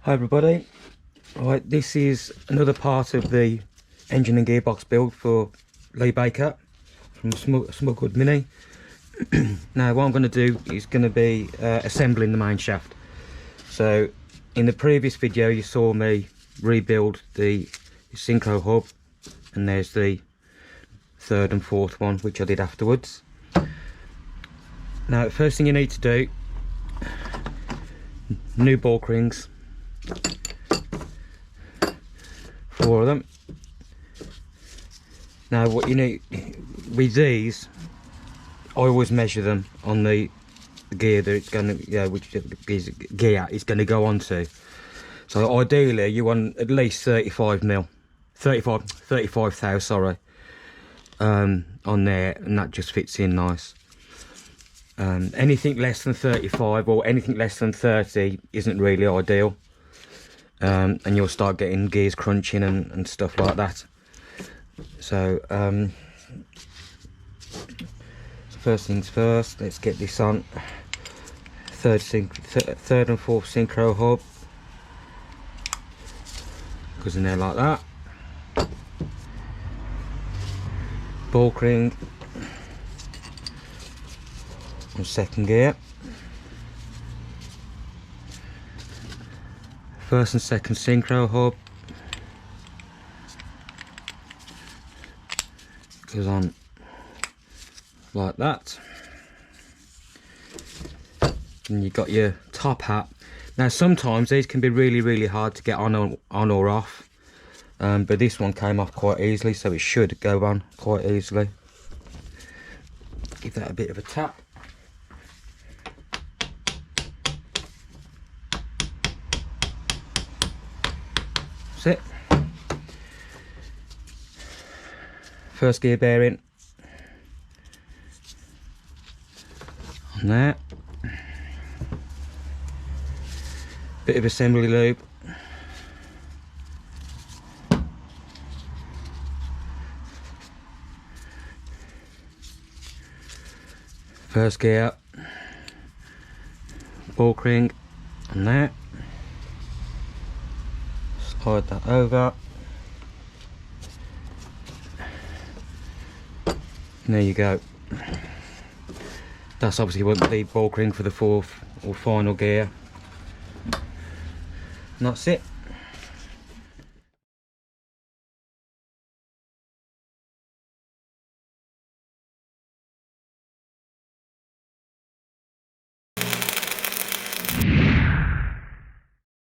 Hi everybody. Right, this is another part of the engine and gearbox build for Lee Baker from Smugwood Mini. Now what I'm going to do is going to be assembling the main shaft. So in the previous video you saw me rebuild the synchro hub, and there's the third and fourth one which I did afterwards. Now the first thing you need to do, new bulk rings, 4 of them. Now what you need with these, I always measure them on the gear that it's going to, which gear it's going to go onto. So ideally you want at least 35 thou, sorry, on there, and that just fits in nice. Anything less than 35 or anything less than 30 isn't really ideal, and you'll start getting gears crunching and stuff like that. So first things first, let's get this on. Third and fourth synchro hub goes in there like that. Bulk ring on second gear. First and second synchro hub goes on like that. And you've got your top hat. Now sometimes these can be really hard to get on or off, but this one came off quite easily, so it should go on quite easily. Give that a bit of a tap. That's it. First gear bearing on there. Bit of assembly lube. First gear, bulk ring on there. Slide that over. And there you go. That's obviously the bulk ring for the fourth or final gear. And that's it.